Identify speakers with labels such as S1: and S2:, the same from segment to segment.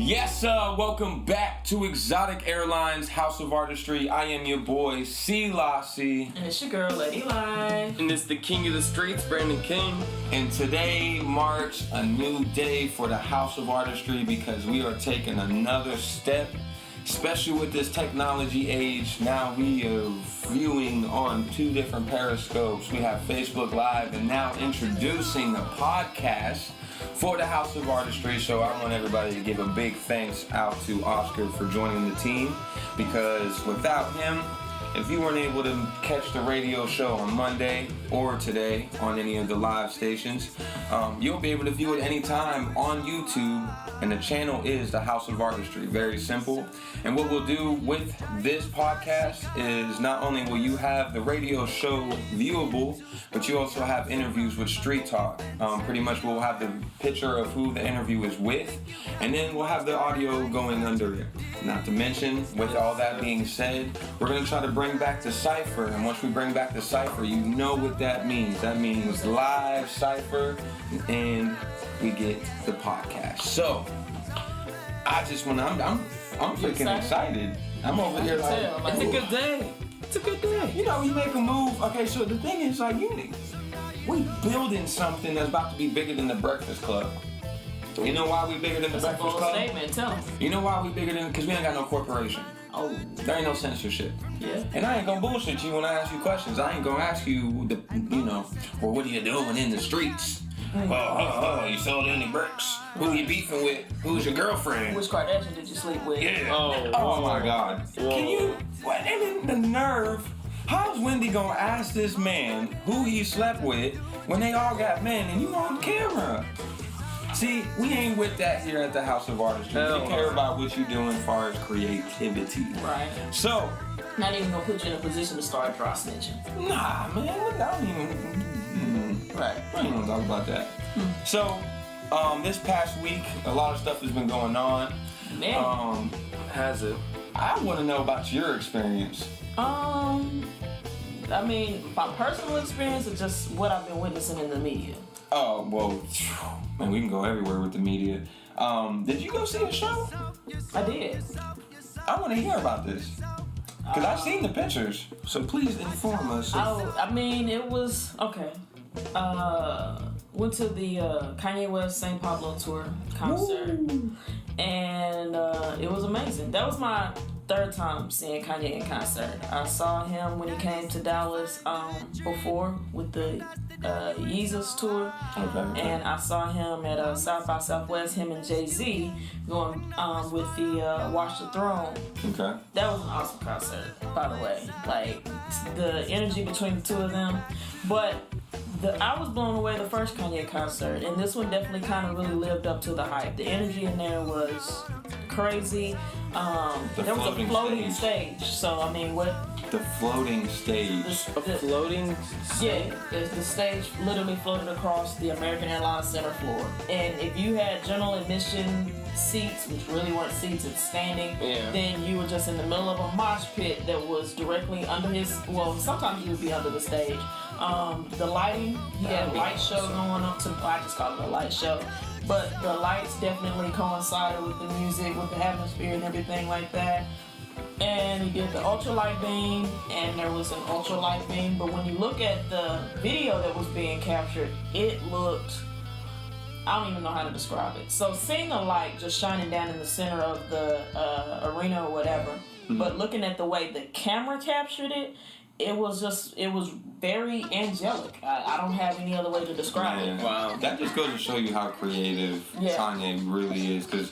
S1: Yes, welcome back to Exotic Airlines House of Artistry. I am your boy, Silassie.
S2: And it's your girl, Lady Lyfe.
S3: And it's the king of the streets, Brandon King.
S1: And today marks a new day for the House of Artistry because we are taking another step, especially with this technology age. Now we are viewing on 2 different periscopes. We have Facebook Live and now introducing a podcast for the House of Artistry. So I want everybody to give a big thanks out to Oscar for joining the team, because without him, if you weren't able to catch the radio show on Monday or today on any of the live stations, you'll be able to view it anytime on YouTube, and the channel is the House of Artistry. Very simple. And what we'll do with this podcast is not only will you have the radio show viewable, but you also have interviews with Street Talk. Pretty much we'll have the picture of who the interview is with, and then we'll have the audio going under it. Not to mention, with all that being said, we're going to try to bring back the Cypher, and once we bring back the Cypher, you know what that means. That means live Cypher, and we get the podcast. So, I just want to, I'm freaking excited. I'm over here like,
S3: It's a good day. It's a good day.
S1: you know, you make a move. Okay, so the thing is, like, we building something that's about to be bigger than the Breakfast Club. You know why we bigger than the
S2: That's a
S1: Breakfast
S2: bold
S1: Club?
S2: statement, tell them.
S1: You know why we bigger than? Because we ain't got no corporation.
S2: Oh,
S1: There ain't no censorship.
S2: yeah.
S1: And I ain't gonna bullshit you when I ask you questions. I ain't gonna ask you, well, what are you doing in the streets? You sold any bricks? Who you beefing with? Who's your girlfriend?
S2: Which Kardashian did you sleep with?
S1: Yeah.
S3: Oh.
S1: Oh my God.
S3: Whoa.
S1: Can you? What? And then the nerve. How's Wendy gonna ask this man who he slept with when they all got men and you on camera? See, we ain't with that here at the House of Artistry.
S3: Hell
S1: We care
S3: no.
S1: about what you do as far as creativity.
S2: Right.
S1: So,
S2: Not even gonna put you in a position to start dry snitching.
S1: nah, man, I don't even.
S2: Right.
S1: I don't even wanna talk about that. So, this past week, a lot of stuff has been going on.
S2: Man.
S3: Has it?
S1: I want to know about your experience.
S2: I mean, my personal experience or just what I've been witnessing in the media?
S1: Oh, well, man, we can go everywhere with the media. Did you go see a show?
S2: I did.
S1: I want to hear about this. Because I've seen the pictures. So please inform us.
S2: I mean, it was, okay. Went to the Kanye West St. Pablo tour concert.
S1: Woo.
S2: And it was amazing. That was my 3rd time seeing Kanye in concert. I saw him when he came to Dallas before with the Yeezus tour.
S1: Okay.
S2: And I saw him at South by Southwest, him and Jay-Z going with the Watch the Throne.
S1: Okay.
S2: That was an awesome concert, by the way. Like, the energy between the two of them. But I was blown away the first Kanye concert, and this one definitely kind of really lived up to the hype. The energy in there was crazy. There was a floating stage. So, I mean, what?
S1: The floating stage.
S3: Floating?
S2: Yeah, the stage literally floated across the American Airlines center floor. And if you had general admission seats, which really weren't seats, it's standing, then you were just in the middle of a mosh pit that was directly under his, well, sometimes you would be under the stage. The lighting, he had a light show going up to, I just call it a light show. But the lights definitely coincided with the music, with the atmosphere and everything like that. And he did the ultralight beam, and there was an ultralight beam. But when you look at the video that was being captured, it looked, I don't even know how to describe it. So seeing a light just shining down in the center of the arena or whatever, but looking at the way the camera captured it, it was very angelic. I don't have any other way to describe it.
S1: Wow. That just goes to show you how creative Kanye really is. Because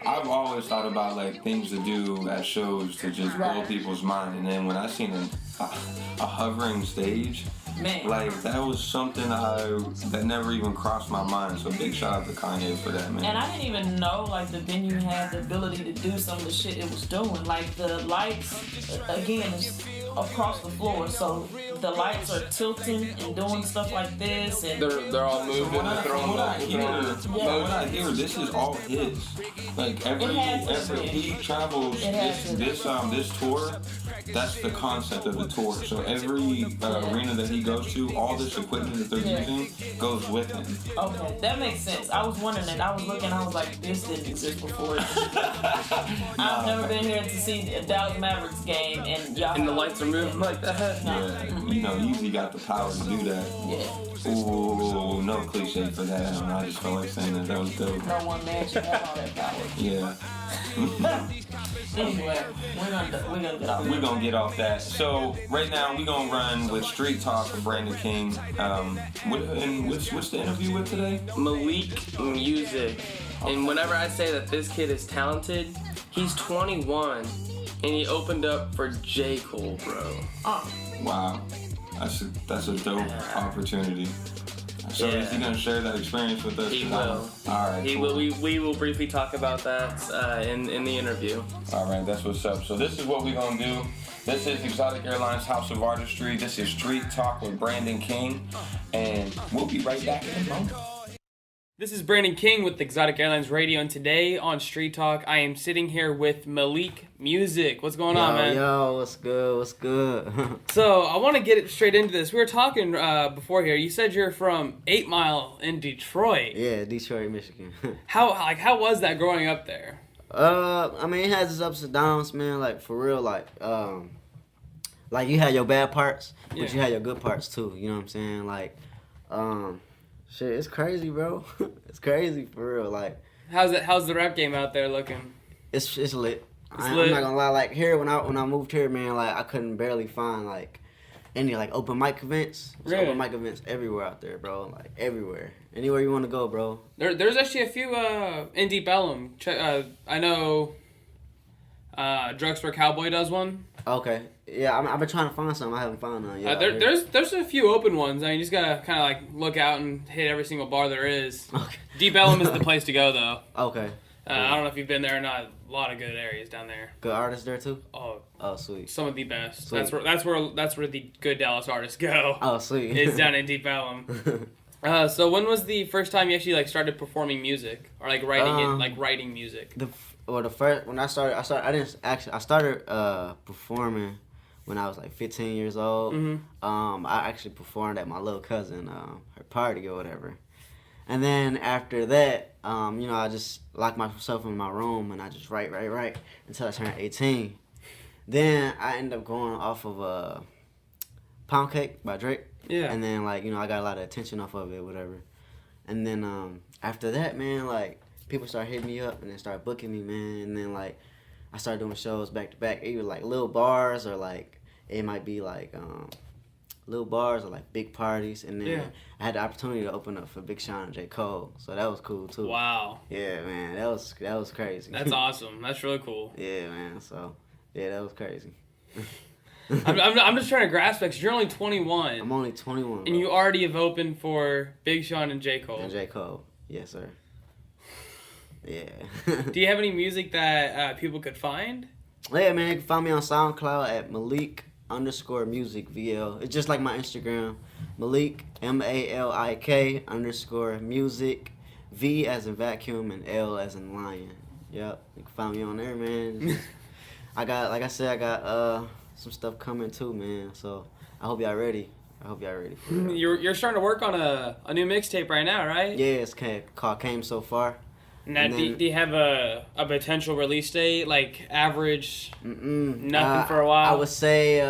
S1: I've always thought about like things to do at shows to just blow people's mind. And then when I seen a hovering stage,
S2: Man.
S1: like that was something that never even crossed my mind. So big shout out to Kanye for that, man.
S2: And I didn't even know like the venue had the ability to do some of the shit it was doing. Like the lights, again, is across the floor, so the lights are tilting and doing stuff like this, and
S3: They're all moving
S1: From
S3: and throwing
S1: what I
S3: the
S1: hear, this is all his. Like every
S2: It has to be.
S1: he travels
S2: It has to be.
S1: this tour, that's the concept of the tour. So every arena that he goes to, all this equipment that they're using goes with him.
S2: Okay, that makes sense. I was wondering that. I was looking, I was like, this didn't exist before. I've never been here to see a Dallas Mavericks game, and y'all.
S3: And the lights are moving like that.
S2: No.
S1: Yeah, you know, Yeezy got the power to do that.
S2: Yeah.
S1: Ooh, no cliche for that. I just felt like saying that was dope.
S2: No one man should have all that power.
S1: Yeah.
S2: Anyway, we're gonna get off.
S1: We're gonna get off that. So right now we're gonna run with Street Talk with Brandon King. And what's the interview with today?
S3: Malik Music. And whenever I say that this kid is talented, he's 21 and he opened up for J. Cole, bro.
S1: Wow, that's a dope opportunity. So is he gonna share that experience with us?
S3: He will.
S1: All right.
S3: He
S1: cool.
S3: will. We will briefly talk about that in the interview.
S1: All right, that's what's up. So this is what we're gonna do. This is Exotic Airlines House of Artistry. This is Street Talk with Brandon King, and we'll be right back in a moment.
S4: This is Brandon King with Exotic Airlines Radio, and today on Street Talk, I am sitting here with Malik Music. What's going on, man?
S5: Yo, what's good? What's good?
S4: So, I want to get straight into this. We were talking before here. You said you're from 8 Mile in Detroit.
S5: Yeah, Detroit, Michigan.
S4: How was that growing up there?
S5: I mean, it has its ups and downs, man. Like for real, like you had your bad parts, but you had your good parts too. You know what I'm saying? Like, shit, it's crazy, bro. It's crazy for real. Like,
S4: How's the rap game out there looking?
S5: it's lit. I'm
S4: lit.
S5: not gonna lie. Like here, when I moved here, man, like I couldn't barely find like any like open mic events. There's
S4: Really?
S5: open mic events everywhere out there, bro. Like everywhere, anywhere you want to go, bro.
S4: There's actually a few in Deep Ellum. I know Drugstore Cowboy does one.
S5: Okay. Yeah, I've been trying to find some. I haven't found none yet.
S4: There's a few open ones. I mean, you just gotta kind of like look out and hit every single bar there is.
S5: Okay.
S4: Deep Ellum is the place to go, though.
S5: Okay.
S4: I don't know if you've been there or not. A lot of good areas down there.
S5: Good artists there too?
S4: Oh,
S5: Sweet.
S4: some of the best.
S5: Sweet.
S4: That's where the good Dallas artists go.
S5: Oh, sweet.
S4: It's down in Deep Ellum. So when was the first time you actually like started performing music or like writing music?
S5: I started performing when I was like 15 years old.
S4: Mm-hmm.
S5: I actually performed at my little cousin her party or whatever. And then after that, I just locked myself in my room and I just write until I turned 18. Then I ended up going off of Pound Cake by Drake.
S4: Yeah.
S5: And then I got a lot of attention off of it, whatever. And then after that, man, like people started hitting me up and then started booking me, man. And then I started doing shows back to back, either like little bars or like it might be like little bars or like big parties. And then I had the opportunity to open up for Big Sean and J. Cole, so that was cool too.
S4: Wow.
S5: Yeah, man, that was crazy.
S4: That's awesome. That's really cool.
S5: Yeah, man. So yeah, that was crazy.
S4: I'm just trying to grasp that because you're only 21.
S5: I'm only 21.
S4: And
S5: bro.
S4: you already have opened for Big Sean and J. Cole.
S5: And J. Cole, yes sir. Yeah.
S4: Do you have any music that people could find?
S5: Yeah, man, you can find me on SoundCloud at Malik_music VL. It's just like my Instagram, Malik MALIK_music, V as in vacuum and L as in lion. Yep, you can find me on there, man. I got some stuff coming too, man. So I hope y'all ready. For it.
S4: You're starting to work on a new mixtape right now, right?
S5: Yeah, it's called Came So Far.
S4: Now, do you have a potential release date, like average? Nothing for a while.
S5: I would say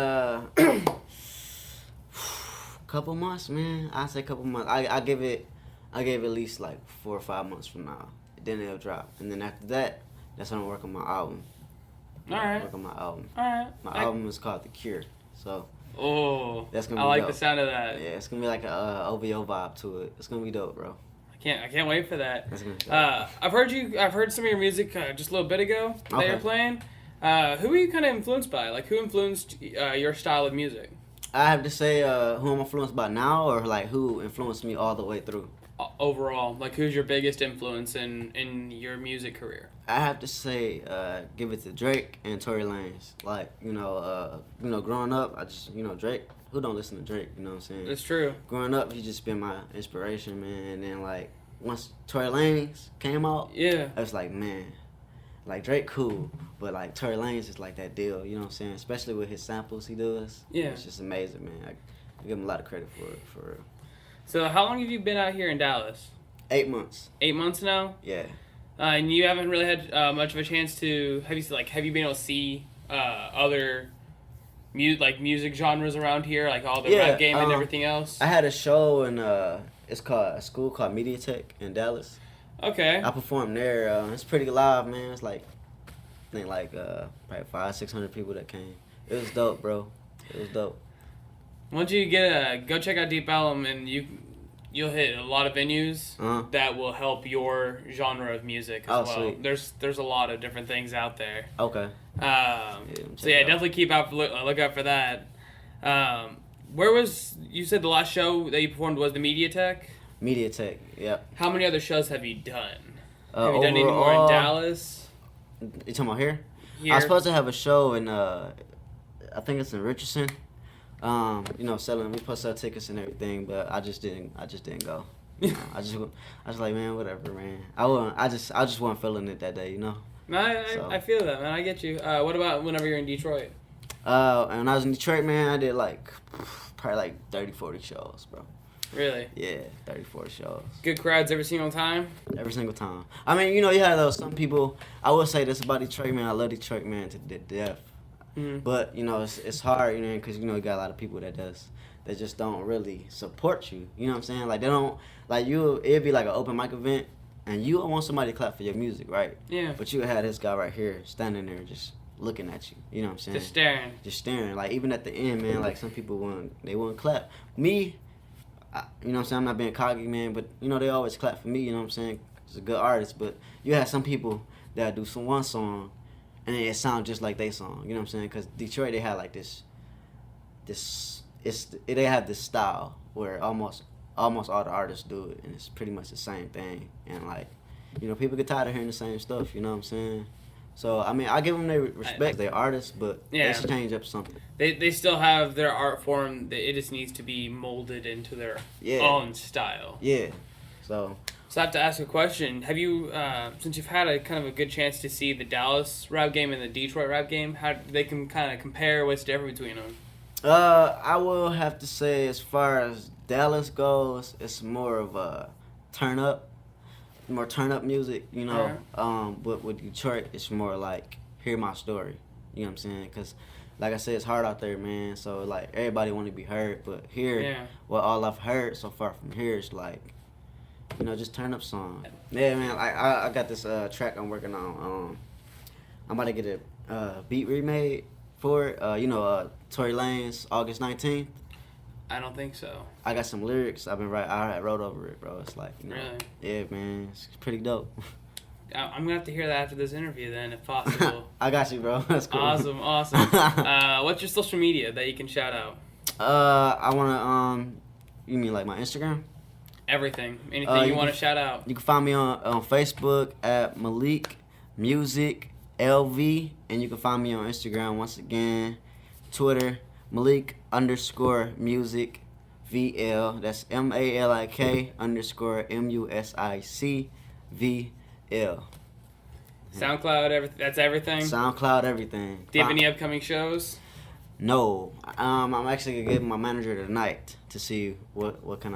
S5: couple months, man. I say couple months. I give it at least like 4 or 5 months from now. Then it'll drop, and then after that, that's when I work on my album.
S4: All right.
S5: Work on my album.
S4: All right.
S5: My album is called The Cure, so.
S4: Oh,
S5: that's gonna be
S4: I like
S5: dope.
S4: the sound of that.
S5: Yeah, it's gonna be like a OVO vibe to it. It's gonna be dope, bro.
S4: I can't wait for that.
S5: That's gonna be dope.
S4: I've heard some of your music just a little bit ago that you're playing. Who are you kind of influenced by? Like, who influenced your style of music?
S5: I have to say who I'm influenced by now, or like who influenced me all the way through.
S4: Overall, like who's your biggest influence in your music career?
S5: I have to say, give it to Drake and Tory Lanez. Like, growing up, I just, Drake. Who don't listen to Drake? You know what I'm saying?
S4: It's true.
S5: Growing up, he just been my inspiration, man. And then once Tory Lanez came out,
S4: yeah,
S5: I was like, man, like Drake cool, but like Tory Lanez is like that deal, you know what I'm saying? Especially with his samples he does.
S4: Yeah.
S5: It's just amazing, man. I give him a lot of credit for it, for real.
S4: So how long have you been out here in Dallas?
S5: 8 months.
S4: 8 months now?
S5: Yeah.
S4: And you haven't really had much of a chance to have you been able to see other music genres around here, like all the rap game and everything else?
S5: I had a show in it's called a school called Media Tech in Dallas.
S4: Okay.
S5: I performed there. It's pretty live, man. It's like I think like probably 500-600 people that came. It was dope, bro. It was dope.
S4: Once you go check out Deep Ellum, and you'll hit a lot of venues that will help your genre of music as well.
S5: Sweet.
S4: There's a lot of different things out there.
S5: Okay.
S4: Definitely keep look out for that. Where was you said the last show that you performed was the Media Tech?
S5: Media Tech, yep.
S4: How many other shows have you done? Have you done any more in Dallas?
S5: You talking about here?
S4: Here.
S5: I was supposed to have a show in I think it's in Richardson. We supposed to sell tickets and everything, but I just didn't go. I was like, man, whatever, man. I just wasn't feeling it that day, you know.
S4: No, I feel that, man. I get you. What about whenever you're in Detroit?
S5: When I was in Detroit, man, I did probably 30-40 shows, bro.
S4: Really?
S5: Yeah, 30-40 shows.
S4: Good crowds every single time?
S5: Every single time. I mean, you have some people, I will say this about Detroit, man. I love Detroit, man, to death. Mm-hmm. But, it's hard, because, you got a lot of people that just don't really support you. You know what I'm saying? Like, they don't, it'd be like an open mic event, and you want somebody to clap for your music, right?
S4: Yeah.
S5: But you had this guy right here standing there just looking at you. You know what I'm saying?
S4: Just staring.
S5: Like, even at the end, man, like, some people wouldn't clap. Me, you know what I'm saying? I'm not being cocky, man, but, they always clap for me, you know what I'm saying? It's a good artist, but you have some people that do one song, and it sounds just like their song, you know what I'm saying? Because Detroit, they have, like, they have this style where almost all the artists do it, and it's pretty much the same thing. And, like, people get tired of hearing the same stuff, you know what I'm saying? So, I mean, I give them their respect, they're artists, but they should change up something.
S4: They still have their art form, it just needs to be molded into their own style.
S5: Yeah, so
S4: I have to ask a question. Have you, since you've had a kind of a good chance to see the Dallas rap game and the Detroit rap game, how they can kind of compare what's different between them?
S5: I will have to say, as far as Dallas goes, it's more of a turn up music, but with Detroit, it's more like, hear my story, you know what I'm saying? Because, like I said, it's hard out there, man, so, like, everybody want to be heard, but here, all I've heard so far from here is, like, just turn up song. Yeah, man, I got this track I'm working on. I'm about to get a beat remade for it. Tory Lanez, August 19th.
S4: I don't think so.
S5: I got some lyrics I wrote over it, bro. It's like,
S4: Really?
S5: Yeah, man, it's pretty dope.
S4: I'm gonna have to hear that after this interview, then, if possible.
S5: I got you, bro. That's cool.
S4: Awesome. What's your social media that you can shout out?
S5: I wanna you mean like my Instagram?
S4: Everything. Anything you want to shout out?
S5: You can find me on Facebook at Malik Music LV, and you can find me on Instagram once again, Twitter, Malik_music VL. That's MALIK_MUSIC VL.
S4: SoundCloud, that's everything?
S5: SoundCloud, everything.
S4: Do you have any upcoming shows?
S5: No. I'm actually gonna give my manager tonight to see what can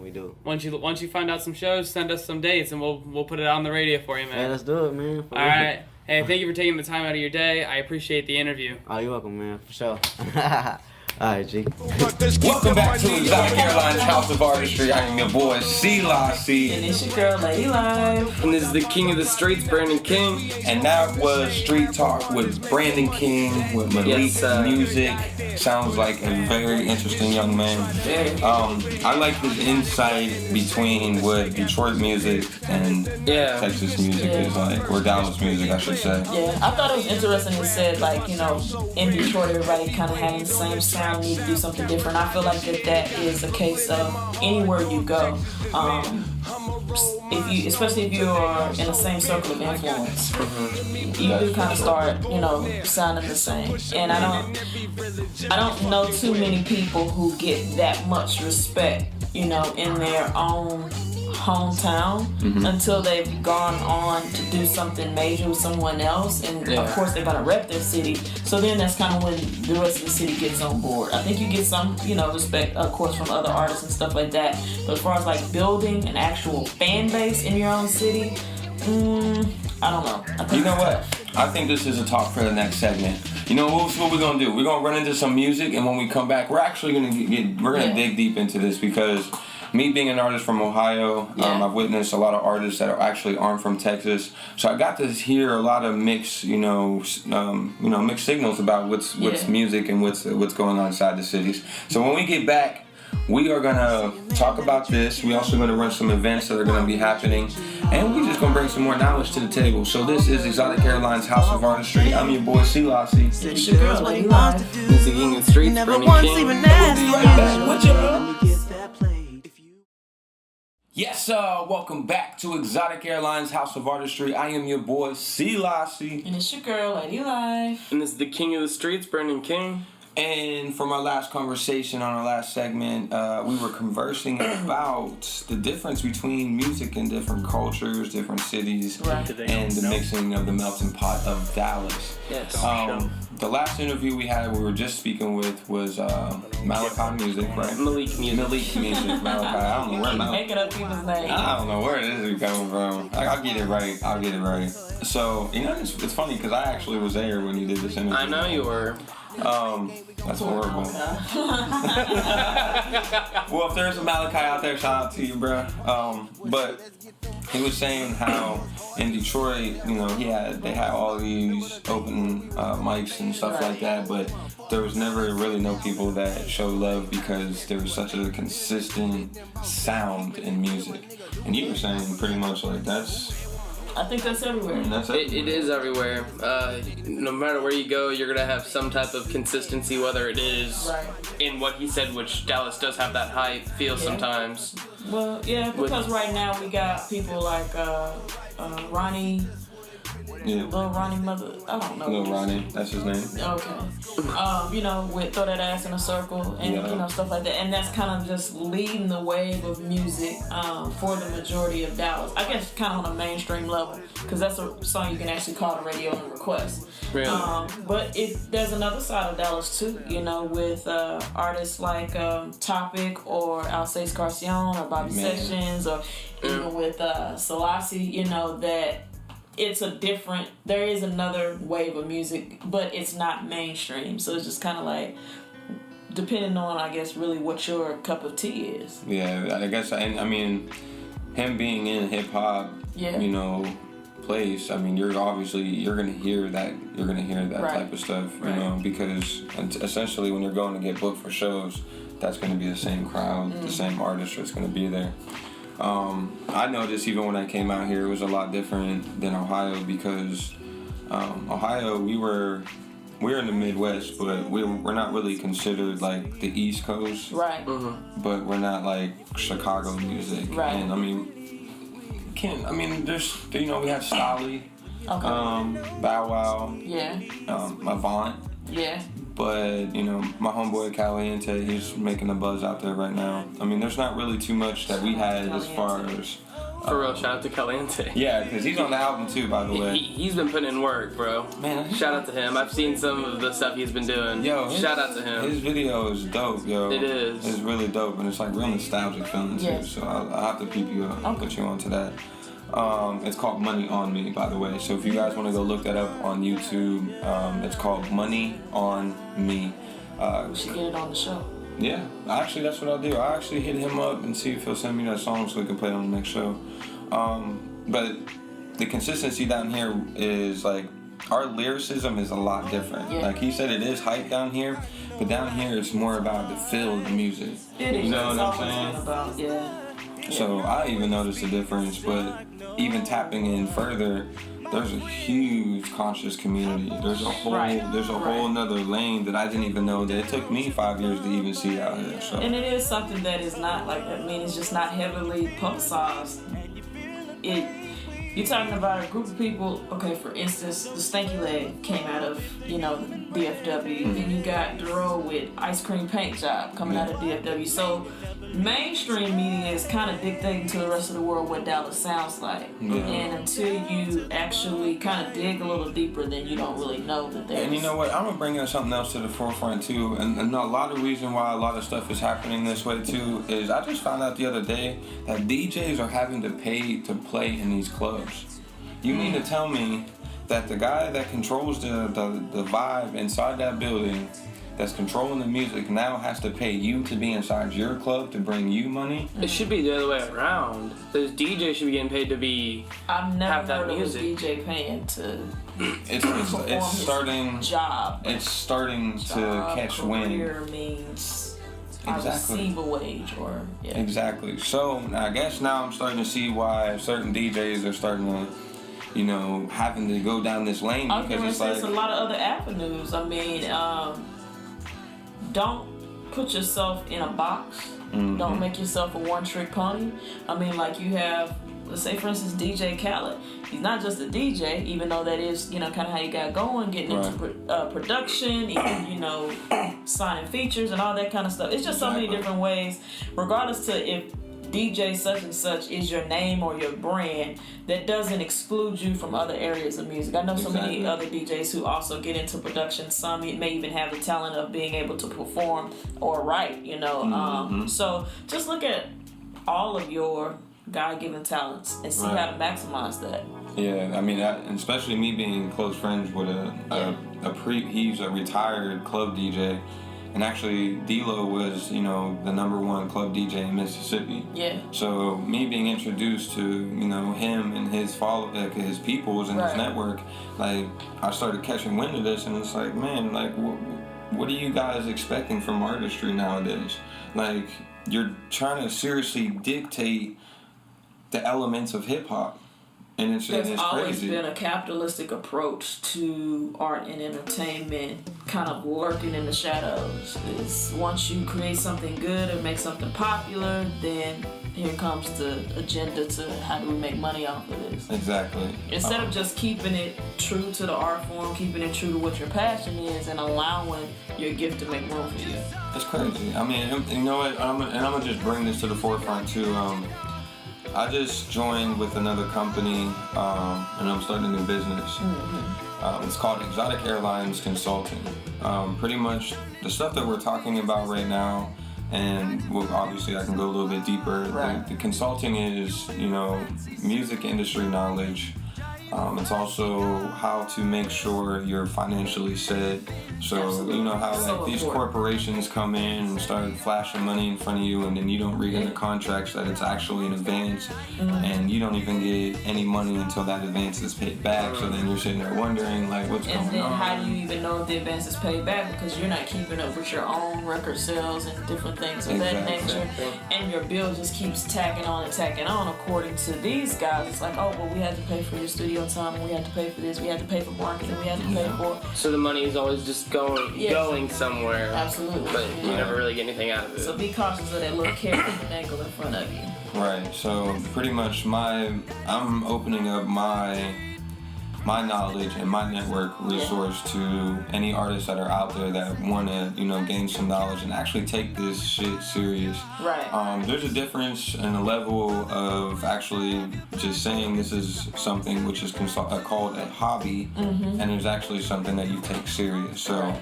S5: we do.
S4: Once you find out some shows, send us some dates and we'll put it on the radio for you, man.
S5: Yeah, let's do it, man.
S4: All right. Hey, thank you for taking the time out of your day. I appreciate the interview.
S5: Oh, you're welcome, man. For sure. All right, G.
S1: Welcome back to Exotic Airlines House of Artistry. I am your boy, Silassie.
S2: And it's your girl, Lyfe.
S3: And this is the king of the streets, Brandon King.
S1: And that was Street Talk with Brandon King, with Malik Music. Sounds like a very interesting young man. I like the insight between what Detroit music and Texas music is like, or Dallas music, I should say.
S2: Yeah, I thought it was interesting. It said, like, in Detroit, everybody kind of having the same sound, need to do something different. I feel like that is a case of anywhere you go. Especially if you are in the same circle of influence, you do kind of start, sounding the same. And I don't know too many people who get that much respect, in their own hometown until they've gone on to do something major with someone else, and of course they're gonna rep their city. So then that's kind of when the rest of the city gets on board. I think you get some, respect, of course, from other artists and stuff like that. But as far as like building an actual fan base in your own city, I don't know.
S1: You know what? I think this is a talk for the next segment. You know what we're gonna do? We're gonna run into some music, and when we come back, we're actually gonna dig deep into this, because me being an artist from Ohio, I've witnessed a lot of artists that aren't from Texas. So I got to hear a lot of mixed signals about what's music and what's going on inside the cities. So when we get back, we are gonna talk about this. We also gonna run some events that are gonna be happening, and we're just gonna bring some more knowledge to the table. So this is Exotic Airlines House of Artistry. I'm your boy Silassie.
S2: It's your girl, Lyfe.
S3: This is King of the Streets, Bernie King.
S1: We'll be right back. What's up? Yes, welcome back to Exotic Airlines House of Artistry. I am your boy Silassie.
S2: And it's your girl, Lyfe.
S3: And this is the King of the Streets, Bernie King.
S1: And from our last conversation on our last segment, we were conversing about the difference between music in different cultures, different cities, and the mixing of the melting pot of Dallas.
S3: Yes.
S1: The last interview we were just speaking with was Malachi Music, right?
S3: Malik Music.
S1: Malachi. I don't know where Malachi.
S2: Making up people's names.
S1: I don't know where this is coming from. I'll get it right. So, it's funny because I actually was there when you did this interview.
S3: I know you were.
S1: That's horrible. Well, if there's a Malachi out there, shout out to you, bro. But he was saying how in Detroit, they had all these open mics and stuff like that, but there was never really no people that showed love because there was such a consistent sound in music. And you were saying pretty much like
S2: I think that's everywhere.
S3: It is everywhere. No matter where you go, you're gonna have some type of consistency, whether it is in what he said, which Dallas does have that high feel sometimes.
S2: Well, yeah, because right now we got people like Ronnie.
S1: Yeah.
S2: Lil Ronnie mother, I don't know.
S1: Lil Ronnie, that's his name.
S2: Okay. With Throw That Ass in a Circle and stuff like that. And that's kind of just leading the wave of music for the majority of Dallas. I guess kind of on a mainstream level, because that's a song you can actually call the radio and request.
S3: Really?
S2: But there's another side of Dallas too, with artists like Topic or Alcé Scarcion or Bobby Sessions or even with Silassie, that there is another wave of music, but it's not mainstream. So it's just kind of like, depending on, I guess, really what your cup of tea is.
S1: Yeah, I guess, him being in hip hop, place, you're gonna hear that type of stuff, because essentially when you're going to get booked for shows, that's gonna be the same crowd, the same artist that's gonna be there. I noticed even when I came out here, it was a lot different than Ohio, because Ohio, we're in the Midwest, but we're not really considered like the East Coast,
S2: right?
S1: But we're not like Chicago music,
S2: right?
S1: And there's we have Stolly, Bow Wow, Avant, But, my homeboy Caliente, he's making a buzz out there right now. There's not really too much that we had as far as...
S3: For real, shout out to Caliente.
S1: Yeah, because he's on the album too, by the way.
S3: He's been putting in work, bro.
S1: Man,
S3: shout out to him. I've seen some of the stuff he's been doing. Shout out to him.
S1: His video is dope, yo.
S3: It is.
S1: It's really dope, and it's like real nostalgic feeling too. So I'll have to peep you up, put you onto that. It's called Money on Me, by the way. So if you guys want to go look that up on YouTube, it's called Money on Me.
S2: We should get it on the show.
S1: Yeah, actually, that's what I'll do. I'll actually hit him up and see if he'll send me that song so we can play it on the next show. But the consistency down here is like, our lyricism is a lot different. Like he said, it is hype down here, but down here it's more about the feel of the music.
S2: It is.
S1: You know what I'm saying? So I even noticed the difference, but even tapping in further, there's a huge conscious community. There's a whole another lane that I didn't even know that it took me 5 years to even see out here. So.
S2: And it is something that is not like, it's just not heavily publicized. you're talking about a group of people. Okay, for instance, the Stanky Leg came out of DFW, and you got Duro with Ice Cream Paint Job coming out of DFW. So mainstream media is kind of dictating to the rest of the world what Dallas sounds like, and until you actually kind of dig a little deeper, then you don't really know that there's.
S1: And you know what? I'm gonna bring in something else to the forefront too, and a lot of reason why a lot of stuff is happening this way too is I just found out the other day that DJs are having to pay to play in these clubs. You mean to tell me that the guy that controls the vibe inside that building, that's controlling the music, now has to pay you to be inside your club to bring you money?
S3: It should be the other way around. Those DJs should be getting paid to be
S2: I've never
S3: have that
S2: heard
S3: music.
S2: of a DJ paying to
S1: It's starting.
S2: Job.
S1: It's starting to catch wind.
S2: Career means
S1: Exactly.
S2: I receive a wage or
S1: Exactly. So I guess now I'm starting to see why certain DJs are starting to, having to go down this lane because it's like
S2: there's a lot of other avenues. I mean, don't put yourself in a box. Don't make yourself a one-trick pony. I mean, like you have, let's say for instance, DJ Khaled. He's not just a DJ, even though that is, kind of how you got going, getting into production, even, signing features and all that kind of stuff. It's just so many different ways, regardless to if DJ such and such is your name or your brand, that doesn't exclude you from other areas of music. I know so many other DJs who also get into production. Some may even have the talent of being able to perform or write, So just look at all of your God-given talents and see how to maximize that.
S1: Yeah, I mean, especially me being close friends with he's a retired club DJ. And actually, D-Lo was, the #1 club DJ in Mississippi.
S2: Yeah.
S1: So me being introduced to, him and his his peoples and his network, like I started catching wind of this, and it's like, man, like what are you guys expecting from artistry nowadays? Like you're trying to seriously dictate the elements of hip hop. And it's
S2: always
S1: crazy.
S2: Been a capitalistic approach to art and entertainment, kind of lurking in the shadows. Is once you create something good or make something popular, then here comes the agenda to how do we make money off of this.
S1: Exactly.
S2: Instead of just keeping it true to the art form, keeping it true to what your passion is, and allowing your gift to make room for you.
S1: It's crazy. I mean, you know what? I'm gonna just bring this to the forefront too. I just joined with another company, and I'm starting a new business. It's called Exotic Airlines Consulting. Pretty much the stuff that we're talking about right now, and obviously I can go a little bit deeper.
S2: Right.
S1: The consulting is, music industry knowledge. It's also how to make sure you're financially set. So
S2: Absolutely.
S1: You know how
S2: So
S1: these
S2: important.
S1: corporations come in and start flashing money in front of you, and then you don't read in the contracts that it's actually an advance, and you don't even get any money until that advance is paid back. So then you're sitting there wondering like what's going on.
S2: And then how do you even know if the advance is paid back, because you're not keeping up with your own record sales and different things of that nature, and your bill just keeps tacking on and tacking on. According to these guys, it's like, oh, well, we had to pay for your studio time, and we had to pay for this, we had to pay for marketing, we had to pay for.
S3: So the money is always just going somewhere.
S2: Absolutely.
S3: But you never really get anything out of it.
S2: So be cautious of that little carrot dangle in front of you.
S1: Right. So pretty much I'm opening up my knowledge and my network resource to any artists that are out there that want to, gain some knowledge and actually take this shit serious.
S2: Right.
S1: There's a difference in the level of actually just saying this is something which is called a hobby, and there's actually something that you take serious. So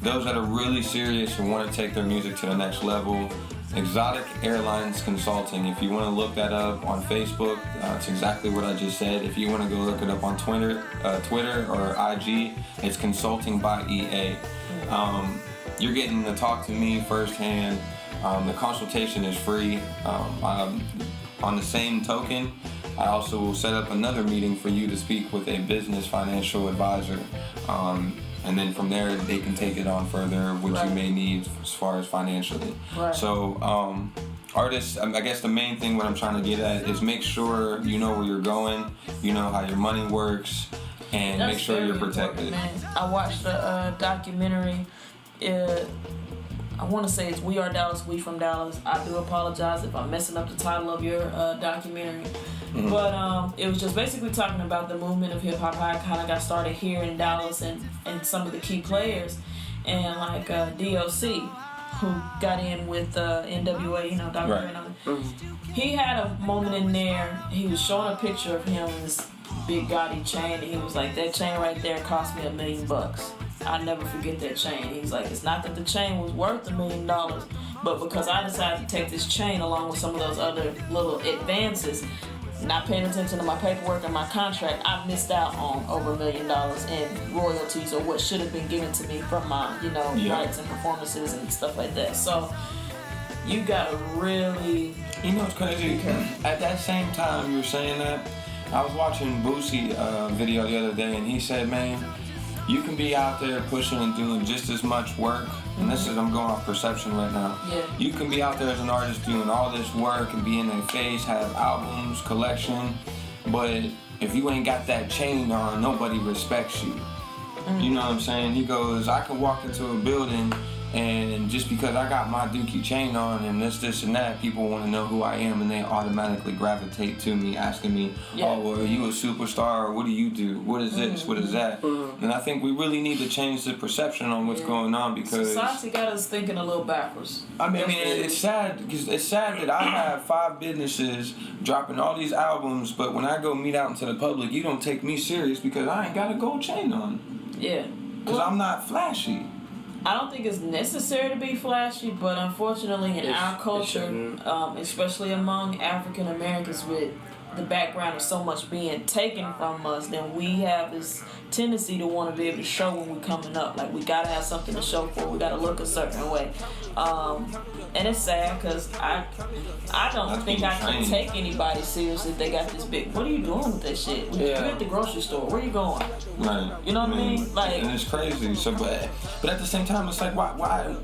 S1: those that are really serious and want to take their music to the next level, Exotic Airlines Consulting. If you want to look that up on Facebook, it's exactly what I just said. If you want to go look it up on Twitter or IG, it's Consulting by EA. You're getting to talk to me firsthand. The consultation is free. On the same token, I also will set up another meeting for you to speak with a business financial advisor. And then from there, they can take it on further, what you may need as far as financially.
S2: Right.
S1: So, artists, I guess the main thing what I'm trying to get at is make sure you know where you're going, you know how your money works, and
S2: That's
S1: make sure
S2: very
S1: you're protected.
S2: important, man. I watched a documentary I want to say it's We Are Dallas, We From Dallas. I do apologize if I'm messing up the title of your documentary. Mm-hmm. But it was just basically talking about the movement of hip hop, how it kind of got started here in Dallas and some of the key players. And like DOC, who got in with NWA, you know, Dr.
S1: Right.
S2: Mm-hmm. He had a moment in there, he was showing a picture of him in this big gaudy chain, and he was like, that chain right there cost me $1 million. I'll never forget that chain. He's like, it's not that the chain was worth $1 million, but because I decided to take this chain along with some of those other little advances, not paying attention to my paperwork and my contract, I missed out on over $1 million in royalties or what should have been given to me from my, you know, rights and performances and stuff like that. So you gotta really,
S1: you know, it's crazy. At that same time you were saying that, I was watching Boosie video the other day, and he said, man, you can be out there pushing and doing just as much work, and this is, I'm going off perception right now.
S2: Yeah.
S1: You can be out there as an artist doing all this work and be in their face, have albums, collection, but if you ain't got that chain on, nobody respects you. You know what I'm saying? He goes, I could walk into a building and just because I got my Dookie chain on and this and that, people want to know who I am and they automatically gravitate to me asking me, oh, well, are you a superstar or what do you do? What is this? What is that? And I think we really need to change the perception on what's going on because
S2: society got us thinking a little backwards.
S1: I mean, it's sad because it's sad that I have 5 businesses dropping all these albums, but when I go meet out into the public, you don't take me serious because I ain't got a gold chain on.
S2: Yeah.
S1: Because I'm not flashy.
S2: I don't think it's necessary to be flashy, but unfortunately in our culture, especially among African Americans with the background of so much being taken from us, then we have this tendency to want to be able to show when we're coming up. Like, we got to have something to show for. We got to look a certain way. And it's sad because I don't think I can take anybody seriously if they got this big. What are you doing with that shit? You're at the grocery store. Where are you going?
S1: Right.
S2: You know what I mean? Like,
S1: and it's crazy. So, but at the same time, it's like, why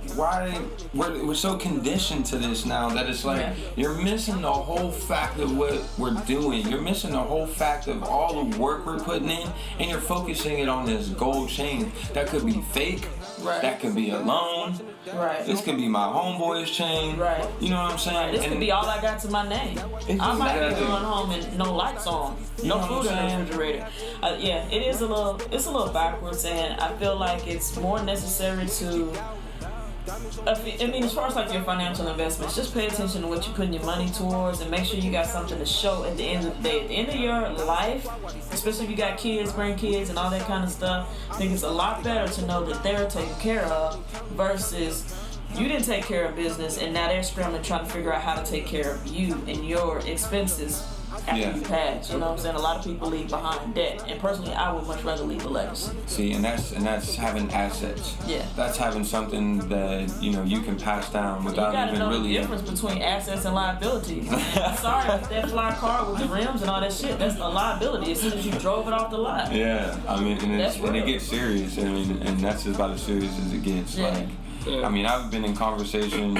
S1: we're so conditioned to this now that it's like you're missing the whole fact of what we're doing. You're missing the whole fact of all the work we're putting in, and you're focusing it on this gold chain that could be fake.
S2: Right.
S1: That could be a loan.
S2: Right.
S1: This could be my homeboy's chain.
S2: Right.
S1: You know what I'm saying?
S2: Right. This could be all I got to my name. I might be going home and no lights on, no food in the refrigerator. It is a little backwards, and I feel like it's more necessary to. I mean, as far as like your financial investments, just pay attention to what you're putting your money towards and make sure you got something to show at the end of the day. At the end of your life, especially if you got kids, grandkids, and all that kind of stuff, I think it's a lot better to know that they're taken care of versus you didn't take care of business and now they're scrambling trying to figure out how to take care of you and your expenses after you pass. You know what I'm saying? A lot of people leave behind debt, and personally, I would much rather leave a legacy.
S1: See, and that's having assets.
S2: Yeah.
S1: That's having something that you can pass down without even really.
S2: You gotta know the difference between assets and liabilities. I'm sorry, but that fly car with the rims and all that shit, that's a liability as soon as you drove it off the lot.
S1: Yeah, I mean, and it gets serious. I mean, and that's about as serious as it gets.
S2: Yeah.
S1: Like. Yeah. I mean, I've been in conversations,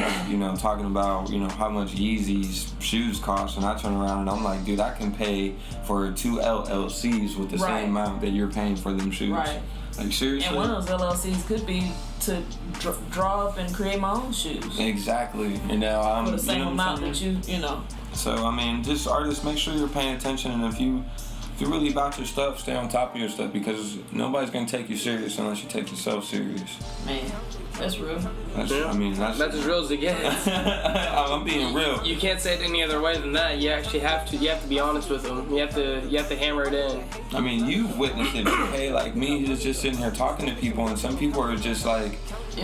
S1: talking about, how much Yeezy's shoes cost, and I turn around and I'm like, dude, I can pay for 2 LLCs with the same amount that you're paying for them shoes. Right. Like, seriously?
S2: And one of those LLCs could be to draw up and create my own shoes.
S1: Exactly. And now I'm
S2: for the same amount that you know.
S1: So, I mean, just artists, make sure you're paying attention, and if you're really about your stuff, stay on top of your stuff, because nobody's going to take you serious unless you take yourself serious.
S2: Man. That's real.
S1: That's
S3: as real as it gets.
S1: I'm being real.
S3: You can't say it any other way than that. You actually have to. You have to be honest with them. You have to hammer it in.
S1: I mean, you've witnessed it. Hey, like me, who's just sitting here talking to people, and some people are just like,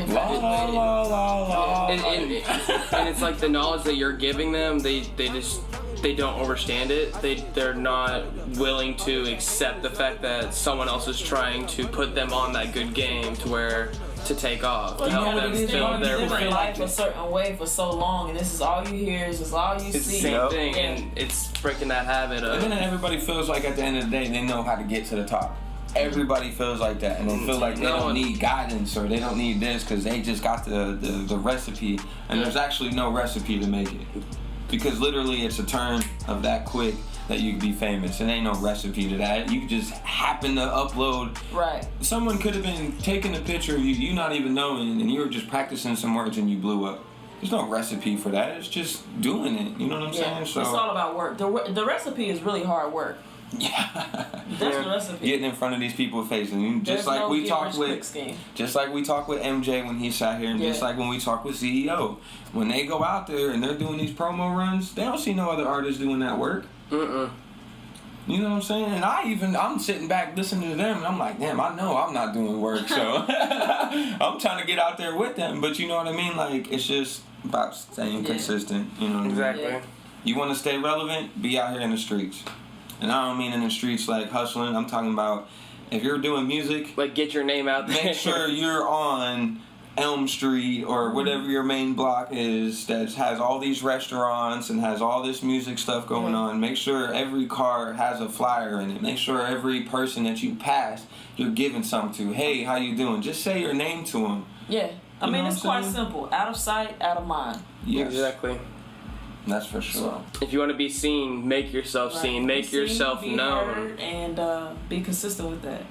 S1: la la la la la.
S3: And it's like the knowledge that you're giving them. They don't understand it. They're not willing to accept the fact that someone else is trying to put them on that good game to take off.
S2: Well, help them build their life a certain way for so long, and this is all you hear, this is all you see.
S3: It's the same thing, and it's breaking that habit of.
S1: And then everybody feels like at the end of the day they know how to get to the top. Everybody feels like that, and they feel like they don't need guidance or they don't need this because they just got the recipe, and there's actually no recipe to make it. Because literally it's a turn of that quick that you could be famous. It ain't no recipe to that. You just happen to upload.
S2: Right.
S1: Someone could have been taking a picture of you not even knowing, and you were just practicing some words and you blew up. There's no recipe for that. It's just doing it. You know what I'm saying? So
S2: it's all about work. The recipe is really hard work.
S1: Yeah.
S2: That's the recipe.
S1: Getting in front of these people facing, just like we talked with MJ when he sat here, and just like when we talk with CEO, when they go out there and they're doing these promo runs, they don't see no other artists doing that work. You know what I'm saying? And I'm sitting back listening to them, and I'm like, damn, I know I'm not doing work, so I'm trying to get out there with them. But you know what I mean? Like, it's just about staying consistent. You know what
S3: exactly.
S1: I mean? You want to stay relevant? Be out here in the streets. And I don't mean in the streets like hustling. I'm talking about if you're doing music,
S3: like get your name out there.
S1: Make sure you're on Elm Street or whatever your main block is that has all these restaurants and has all this music stuff going on. Make sure every car has a flyer in it. Make sure every person that you pass, you're giving something to. Hey, how you doing? Just say your name to them.
S2: Yeah. I mean, it's quite simple. Out of sight, out of mind.
S1: Yes.
S3: Exactly.
S1: That's for sure.
S3: If you want to be seen, make yourself seen. Make yourself known.
S2: And be consistent with that.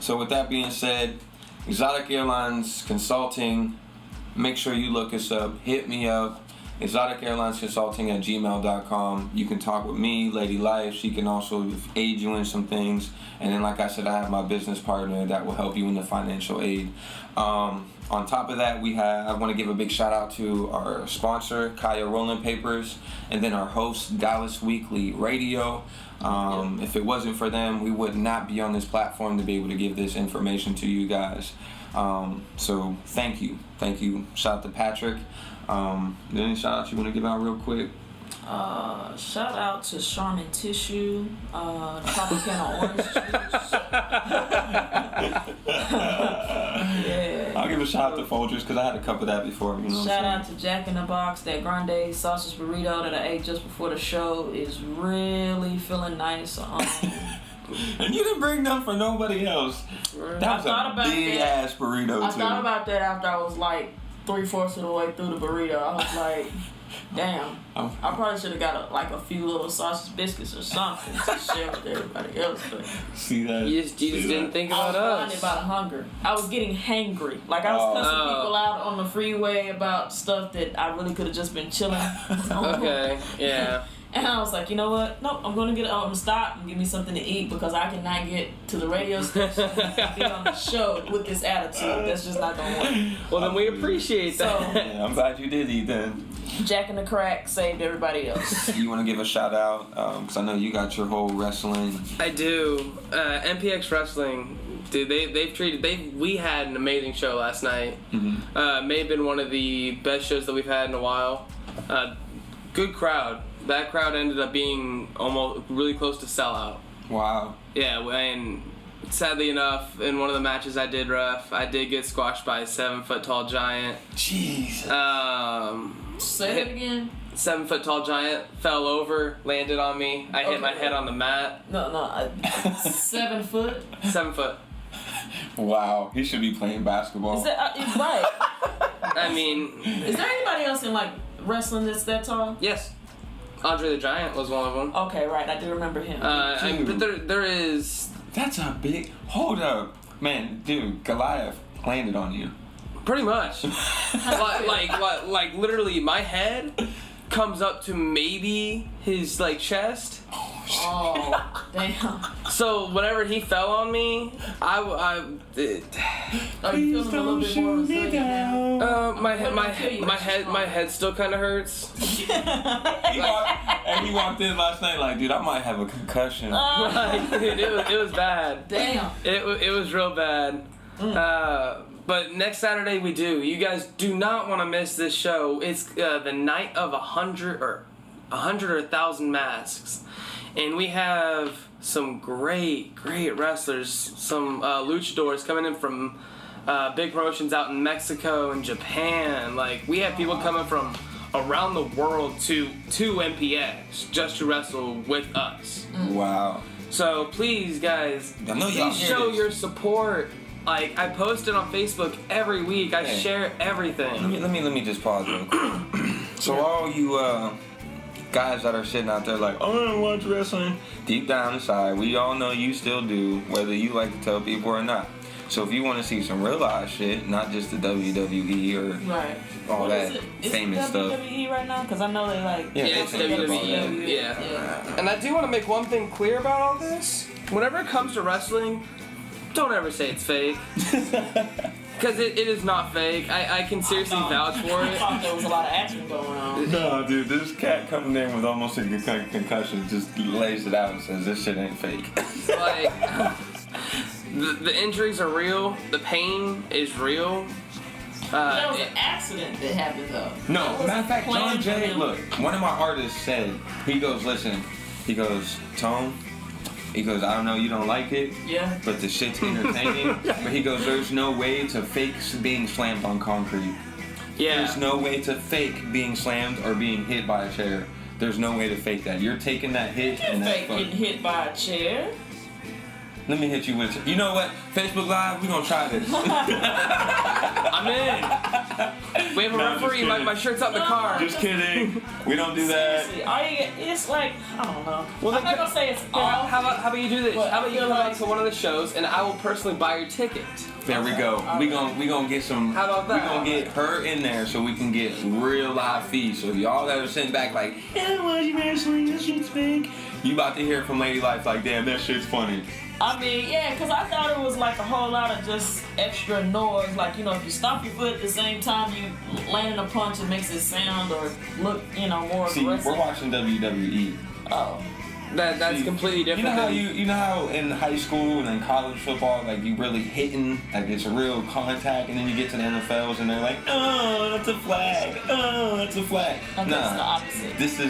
S1: So with that being said, Exotic Airlines Consulting, make sure you look us up. Hit me up. ExoticAirlinesConsulting@gmail.com. You can talk with me, Lady Lyfe. She can also aid you in some things. And then, like I said, I have my business partner that will help you in the financial aid. On top of that, I want to give a big shout out to our sponsor, Kaya Rolling Papers, and then our host, Dallas Weekly Radio. If it wasn't for them, we would not be on this platform to be able to give this information to you guys. So thank you. Shout out to Patrick. Any shout outs you want to give out real quick?
S2: Shout out to Charmin Tissue, Tropicana Orange Juice.
S1: I'll give a shout out to Folgers because I had a cup of that before. You know
S2: shout out to Jack in the Box. That grande sausage burrito that I ate just before the show is really feeling nice.
S1: And you didn't bring none for nobody else. That was a big ass burrito too.
S2: I thought about that after I was like 3/4 of the way through the burrito. I was like, damn, I probably should have got a few little sausage biscuits or something to share with everybody else. But
S1: see that?
S3: You just didn't think about us.
S2: I was blinded by the hunger. I was getting hangry. Like I was cussing people out on the freeway about stuff that I really could have just been chilling.
S3: Okay, yeah.
S2: And I was like, you know what? Nope, I'm gonna stop and give me something to eat because I cannot get to the radio station and be on the show with this attitude. That's just not gonna work.
S3: Well, then we appreciate that.
S2: So,
S1: yeah, I'm glad you did eat then.
S2: Jack in the Crack saved everybody else.
S1: You want to give a shout out? Because I know you got your whole wrestling.
S3: I do. MPX Wrestling. Dude, we had an amazing show last night. May have been one of the best shows that we've had in a while. Good crowd. That crowd ended up being almost really close to sellout.
S1: Wow.
S3: Yeah, and sadly enough, in one of the matches I did ref, I did get squashed by a 7-foot-tall giant.
S1: Jeez.
S2: Say it again.
S3: 7-foot-tall giant fell over, landed on me. I hit my head on the mat.
S2: No, 7 foot.
S3: 7 foot.
S1: Wow, he should be playing basketball.
S2: Is that right?
S3: I mean,
S2: is there anybody else in like wrestling that's that tall?
S3: Yes. Andre the Giant was one of them.
S2: Okay, right. I do remember him.
S3: But there is.
S1: That's a big. Hold up, man, dude. Goliath landed on you.
S3: Pretty much. like literally, my head comes up to maybe his chest.
S2: Oh, damn.
S3: So whenever he fell on me,
S2: Are you feeling a little bit more resilient now?
S3: my head still kind of hurts.
S1: He walked in last night like, dude, I might have a concussion.
S3: Dude, it was bad.
S2: Damn.
S3: It was real bad. But next Saturday we do. You guys do not want to miss this show. It's the night of 100 or 1,000 masks. And we have some great wrestlers, some luchadors coming in from big promotions out in Mexico and Japan. We have people coming from around the world to MPX just to wrestle with us.
S1: Wow.
S3: So please, guys, please show your support. I post it on Facebook every week. I share everything.
S1: Let me just pause real quick. So all you guys that are sitting out there like, oh, I don't watch wrestling. Deep down inside, we all know you still do, whether you like to tell people or not. So if you want to see some real live shit, not just the WWE or all that famous stuff.
S2: Is it WWE right now? Because I know they like...
S3: Yeah, it's WWE. Yeah. And I do want to make one thing clear about all this. Whenever it comes to wrestling, don't ever say it's fake. Because it is not fake. I can seriously vouch for it.
S2: I thought there was a lot of action going on.
S1: No, dude, this cat coming in with almost a concussion just lays it out and says this shit ain't fake.
S3: Like, the injuries are real. The pain is real.
S2: That was an accident that happened, though.
S1: No, matter of fact, John Jay, look, one of my artists said, he goes, listen, he goes, Tone, he goes, I don't know, you don't like it, but the shit's entertaining. But he goes, there's no way to fake being slammed on concrete.
S3: Yeah.
S1: There's no way to fake being slammed or being hit by a chair. There's no way to fake that. You're taking that hit and that's
S2: fake getting hit by a chair.
S1: Let me hit you with it. You know what? Facebook Live, we're gonna try this.
S3: I'm in. We have a referee. My shirt's out in the car.
S1: Just kidding. We don't do that.
S2: It's like, I don't know.
S3: Well,
S2: I'm not gonna say it's...
S3: How about you do this?
S2: What,
S3: how about you come out to one of the shows and I will personally buy your ticket?
S1: There we go. We gonna get some.
S3: How about that?
S1: We gonna get her in there so we can get real live feeds. So y'all that are sitting back like, I don't watch wrestling, this shit's fake. You about to hear from Lady Life like, damn, that shit's funny.
S2: I mean, yeah, because I thought it was like a whole lot of just extra noise. Like, you know, if you stomp your foot at the same time you land a punch, it makes it sound or look, you know, more aggressive.
S1: See, we're watching WWE.
S2: Oh.
S3: That's completely different.
S1: You know how in high school and in college football, like you really hitting, like it's a real contact, and then you get to the NFLs and they're like, oh, that's a flag. Oh, that's a flag.
S2: Nah, that's the opposite.
S1: This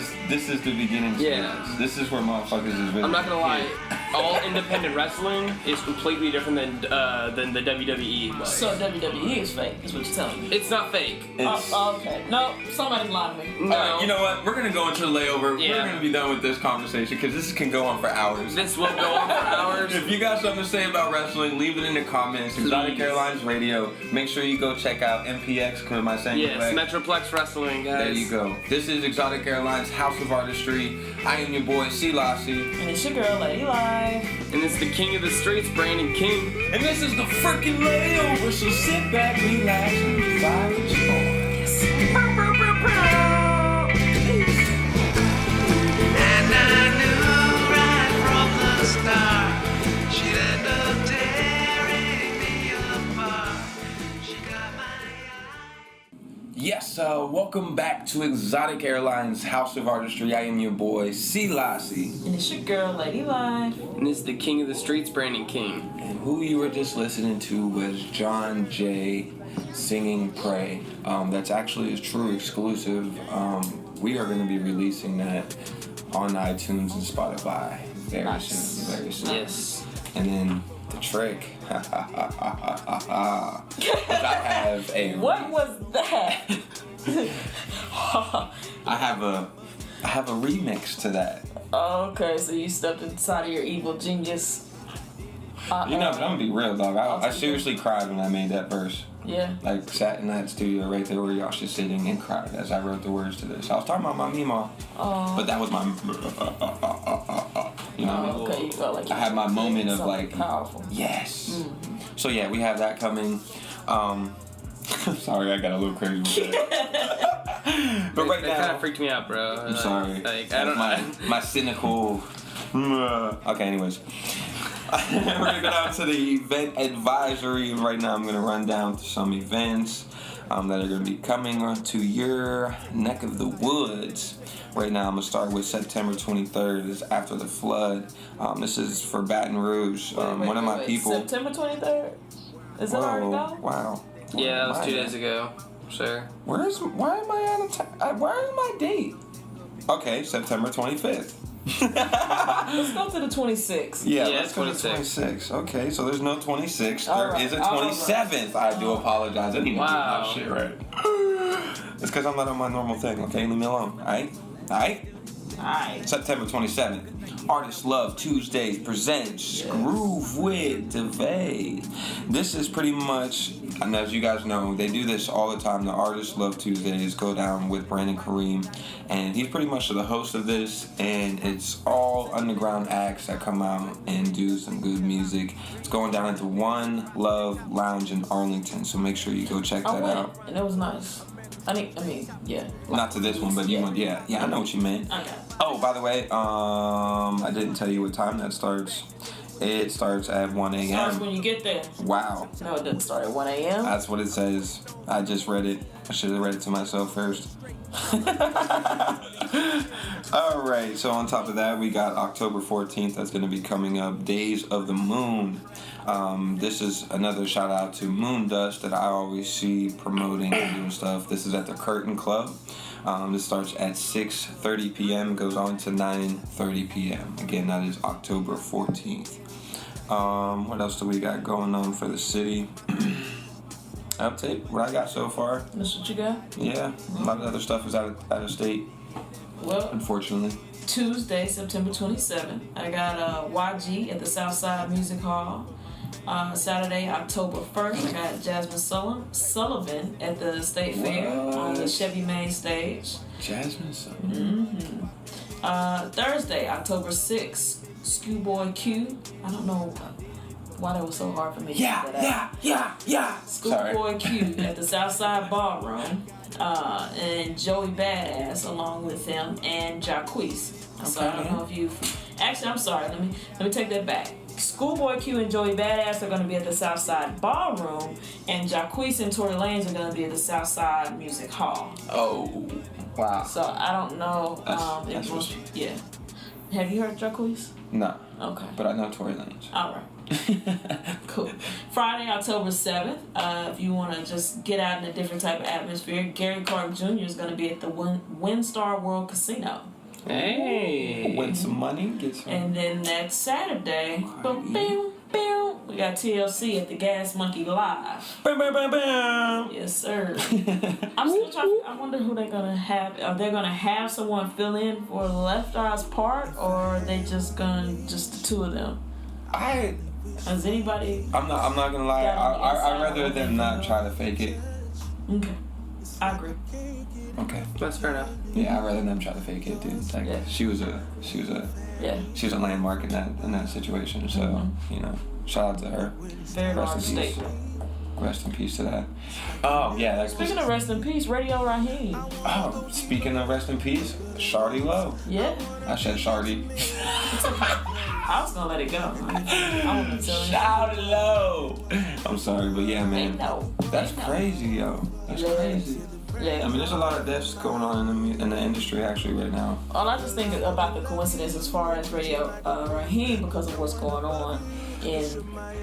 S1: is the beginning.
S3: Yeah.
S1: This is where motherfuckers is really.
S3: I'm not gonna lie. All independent wrestling is completely different than the WWE. Like.
S2: So WWE is fake, is what you're telling me.
S3: It's not fake.
S2: Okay. No, somebody's lying to me.
S3: No.
S1: Alright, you know what? We're gonna go into the layover.
S3: Yeah.
S1: We're gonna be done with this conversation because this can go on for hours.
S3: This will go on for hours.
S1: If you got something to say about wrestling, leave it in the comments. Exotic Airlines Radio. Make sure you go check out MPX. Am I saying
S3: yes,
S1: correct?
S3: Metroplex Wrestling, guys.
S1: There you go. This is Exotic Airlines House of Artistry. I am your boy Silassie.
S2: And it's your girl, Lady Lyfe.
S3: And it's the king of the streets, Brandon King.
S1: And this is the freaking layover, so sit back, relax, and vibe with your boy.
S6: And I knew right from the start she'd end up tearing me apart. She got my
S1: Yes, welcome back to Exotic Airlines House of Artistry. I am your boy Silassie.
S2: And it's your girl, Lady Lyfe.
S3: And it's the king of the streets, Brandon King.
S1: And who you were just listening to was John Jay singing Pray. That's actually his true exclusive. We are going to be releasing that on iTunes and Spotify very soon.
S3: Yes.
S1: And then the trick. I have a.
S2: What was that?
S1: I have a remix to that.
S2: Oh, okay, so you stepped inside of your evil genius.
S1: You know, I'm gonna be real, dog. I seriously cried when I made that verse.
S2: Yeah.
S1: Like, sat in that studio right there where y'all should sitting and cried as I wrote the words to this. I was talking about my Mima, but that was my. You know what I mean?
S2: Okay, you felt like
S1: I had my moment of like,
S2: powerful.
S1: yes.
S2: Mm-hmm.
S1: So yeah, we have that coming. Sorry, I got a little crazy with that. But right
S3: that
S1: now,
S3: kind of freaked me out, bro.
S1: I'm sorry.
S3: Like, I don't know.
S1: My cynical. Okay, anyways. We're gonna go down to the event advisory. Right now, I'm gonna run down to some events that are gonna be coming onto your neck of the woods. Right now, I'm gonna start with September 23rd. Is after the flood. This is for Baton Rouge. One of my people.
S2: September 23rd. Is that already gone?
S1: Wow.
S3: Yeah, that was 2 days ago. Sure.
S1: Why am I out of time? Where is my date? Okay, September 25th.
S2: Let's go to the 26th.
S1: Yeah,
S3: Yeah,
S1: let's go to 26. Okay, so there's no 26th.
S2: All
S1: There
S2: right,
S1: is a
S2: all
S1: 27th. I do apologize. I didn't even
S3: Wow.
S1: do my shit right. It's because I'm not on my normal thing, okay? Leave me alone, alright? Alright?
S2: Alright.
S1: September 27th, Artist Love Tuesdays presents Groove with DeVay. This is pretty much, and as you guys know, they do this all the time. The Artist Love Tuesdays go down with Brandon Kareem, and he's pretty much the host of this, and it's all underground acts that come out and do some good music. It's going down into One Love Lounge in Arlington, so make sure you go check that out.
S2: And it was nice. I mean, yeah.
S1: Not to this one, but you want, yeah, I know what you meant.
S2: Okay.
S1: Oh, by the way, I didn't tell you what time that starts. It starts at 1 a.m.
S2: Starts when you get there.
S1: Wow.
S2: No, it doesn't start at 1 a.m.
S1: That's what it says. I just read it. I should have read it to myself first. Alright, so on top of that, we got October 14th. That's going to be coming up. Days of the Moon. This is another shout out to Moon Dust that I always see promoting and doing stuff. This is at the Curtain Club. This starts at 6:30 p.m. goes on to 9:30 p.m. Again, that is October 14th. What else do we got going on for the city? Update what I got so far.
S2: That's what you got?
S1: Yeah, a lot of other stuff is out of state,
S2: Well,
S1: unfortunately.
S2: Tuesday, September 27th, I got YG at the Southside Music Hall. Saturday, October 1st, I got Jasmine Sullivan at the State Fair on the Chevy main stage.
S1: Jasmine Sullivan.
S2: Thursday, October 6th, Schoolboy Q. I don't know why that was so hard for me to get that out. Schoolboy Q at the Southside Ballroom. And Joey Badass along with him and Jacquees. So I don't know if you've... Actually, I'm sorry. Let me take that back. Schoolboy Q and Joey Badass are going to be at the Southside Ballroom, and Jacquees and Tory Lanez are going to be at the Southside Music Hall.
S1: Oh, wow.
S2: So I don't know.
S1: That's
S2: yeah. Have you heard Jacquees?
S1: No.
S2: Okay.
S1: But I know Tory Lanez.
S2: All right. Cool. Friday, October 7th, if you want to just get out in a different type of atmosphere, Gary Clark Jr. is going to be at the WinStar World Casino.
S3: Hey.
S1: Win some money, get some.
S2: And then next Saturday, we got TLC at the Gas Monkey Live.
S1: Bam, bam, bam, bam.
S2: Yes, sir. I'm still trying. I wonder who they're gonna have. Are they gonna have someone fill in for Left Eye's part, or are they just the two of them? Has anybody?
S1: I'm not gonna lie. I'd rather them not try to fake it.
S2: Okay, I agree.
S1: Okay.
S3: That's fair enough.
S1: Yeah, I'd rather them try to fake it, dude. Like,
S2: Yeah.
S1: she was a landmark in that situation. So you know, shout out to her.
S2: Very large statement.
S1: Rest in peace to that. Oh yeah, that's
S2: Speaking of rest in peace, Radio Raheem.
S1: Oh, speaking of rest in peace, Shardy Low.
S2: Yeah.
S1: I said Shardy.
S2: I was gonna let it go. I won't be telling you.
S1: Shardy Low. I'm sorry, but yeah, man.
S2: They know.
S1: That's crazy, yo. That's crazy.
S2: Yeah.
S1: I mean, there's a lot of deaths going on in the industry actually right now.
S2: Well, I just think about the coincidence as far as Radio Raheem because of what's going on in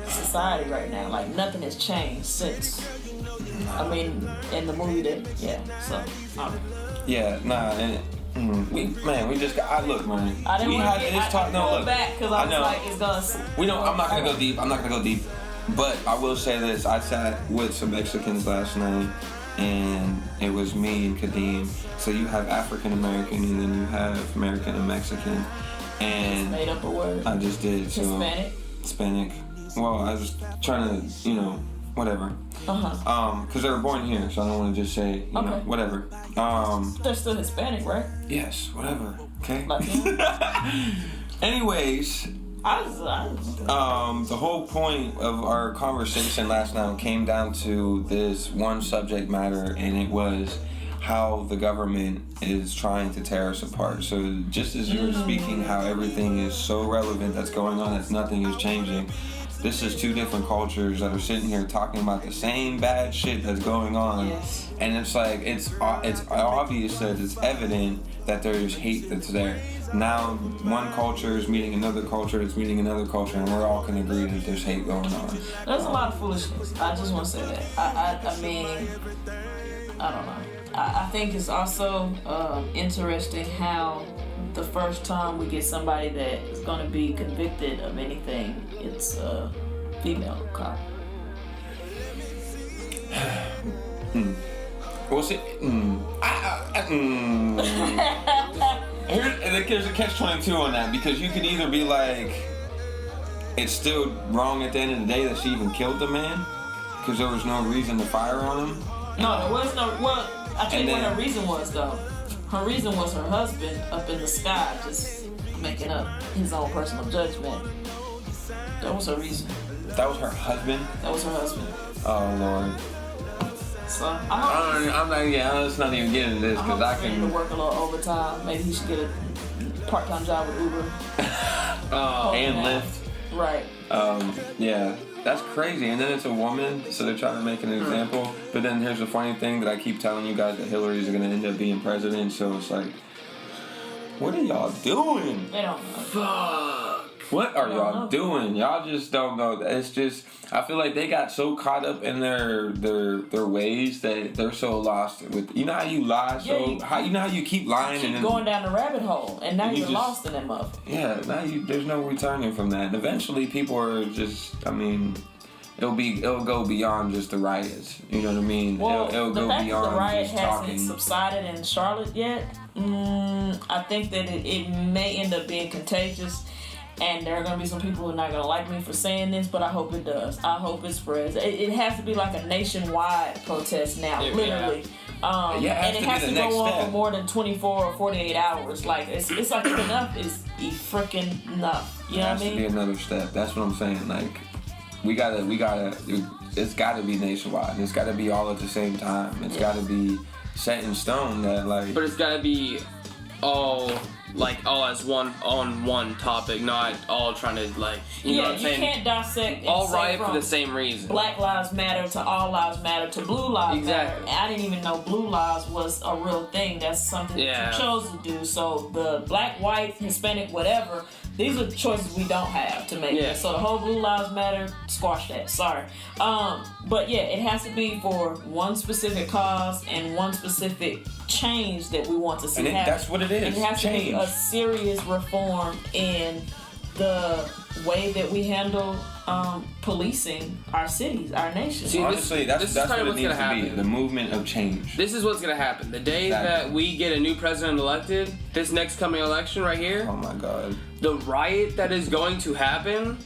S2: society right now. Like, nothing has changed since. I mean, in the movie so.
S1: Yeah, nah, and we just got. Look, man.
S2: I didn't want to
S1: look.
S2: back because I was like, it's gonna.
S1: We don't. I'm not gonna go deep. But I will say this: I sat with some Mexicans last night, and it was me and Kadeem. So you have African American, and then you have American and Mexican, and
S2: made up a word.
S1: I just did. So
S2: Hispanic.
S1: Well, I was trying to, whatever. Because they were born here, so I don't want to just say, whatever.
S2: They're still Hispanic, right?
S1: Yes, whatever. Okay.
S2: Latino?
S1: Anyways, the whole point of our conversation last night came down to this one subject matter, and it was how the government is trying to tear us apart. So just as you were speaking, how everything is so relevant that's going on, that nothing is changing. This is two different cultures that are sitting here talking about the same bad shit that's going on.
S2: Yes.
S1: And it's like, it's obvious that it's evident that there's hate that's there. Now, one culture is meeting another culture that's meeting another culture, and we're all can agree that there's hate going on.
S2: There's a lot of foolishness. I just want to say that. I mean, I don't know. I think it's also interesting how the first time we get somebody that is going to be convicted of anything, it's a female cop.
S1: Well, see, there's a catch-22 on that because you could either be like, it's still wrong at the end of the day that she even killed the man because there was no reason to fire on him.
S2: No, there was no. Well, I tell you what her reason was though. Her reason was her husband up in the sky just making up his own personal judgment. That was her reason.
S1: That was her husband?
S2: That was her husband.
S1: Oh, Lord.
S2: So,
S1: let's not even get into this because I
S2: can. To work a little overtime. Maybe he should get a part-time job with Uber.
S1: And Lyft.
S2: Right.
S1: Yeah. That's crazy. And then it's a woman, so they're trying to make an example. But then here's the funny thing that I keep telling you guys that Hillary's going to end up being president. So it's like, what are y'all doing?
S2: They don't know.
S1: Fuck. What are y'all doing? Y'all just don't know. It's just, I feel like they got so caught up in their ways that they're so lost with, you know how you lie? You know how you keep lying
S2: and then going down the rabbit hole and now you're lost in that mother.
S1: Yeah, now there's no returning from that. And eventually people are just, I mean, it'll go beyond just the riots. You know what I mean?
S2: Well,
S1: it'll
S2: the
S1: go
S2: fact
S1: beyond
S2: that the riot
S1: just
S2: hasn't
S1: talking.
S2: subsided in Charlotte yet, I think that it may end up being contagious. And there are going to be some people who are not going to like me for saying this, but I hope it does. I hope it spreads. It has to be like a nationwide protest now, literally. And it has to go on for more than 24 or 48 hours. Like, it's like enough is freaking enough. You know what I mean?
S1: It has to be another step. That's what I'm saying. Like, we gotta, it's gotta be nationwide. It's gotta be all at the same time. It's gotta be set in stone that, like...
S3: But it's gotta be all as one topic, not all trying to you know what I'm saying?
S2: You can't dissect
S3: all riot for the same reason. Black
S2: Lives Matter to All Lives Matter to Blue Lives Matter. I didn't even know Blue Lives was a real thing. That's something that you chose to do. So the black, white, Hispanic, whatever, these are choices we don't have to make. Yeah. So the whole Blue Lives Matter, squash that. Sorry. But yeah, it has to be for one specific cause and one specific change that we want to see happen.
S1: That's what it is.
S2: And it has
S1: change.
S2: to be a serious reform in the way that we handle policing our cities, our nation.
S1: See, honestly, that's what it needs to be. The movement of change.
S3: This is what's going to happen. The day that we get a new president elected, this next coming election right here.
S1: Oh my God.
S3: The riot that is going to happen,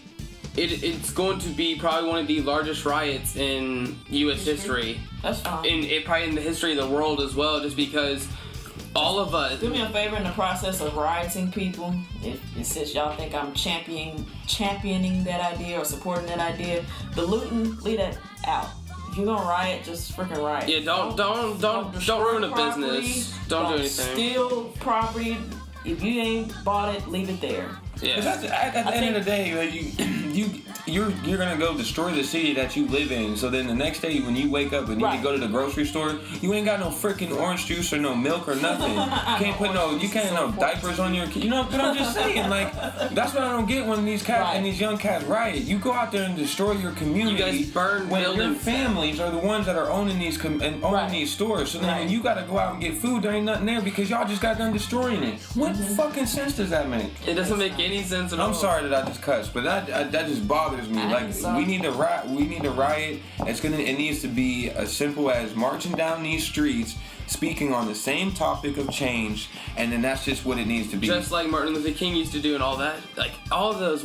S3: it's going to be probably one of the largest riots in U.S. history.
S2: That's fine.
S3: Probably in the history of the world as well, just because all of us...
S2: Do me a favor in the process of rioting people, if since y'all think I'm championing that idea or supporting that idea, the looting, leave that out. If you're gonna riot, just freaking riot.
S3: Yeah, don't ruin a business. Don't do anything.
S2: Steal property. If you ain't bought it, leave it there.
S1: Yeah. At the end of the day, you're gonna go destroy the city that you live in. So then the next day when you wake up and you go to the grocery store, you ain't got no freaking orange juice or no milk or nothing. You can't no diapers on your. You know, but I'm just saying, like, that's what I don't get when these cats and these young cats riot. You go out there and destroy your community.
S3: You guys burn
S1: when
S3: buildings.
S1: your families are the ones that are owning these these stores. So then when you gotta go out and get food, there ain't nothing there because y'all just got done destroying it. What fucking sense does that make?
S3: It doesn't make any sense at all.
S1: I'm sorry that I just cussed, but that just bothers me. We need to riot. It needs to be as simple as marching down these streets, speaking on the same topic of change, and then that's just what it needs to be.
S3: Just like Martin Luther King used to do and all that. Like all of those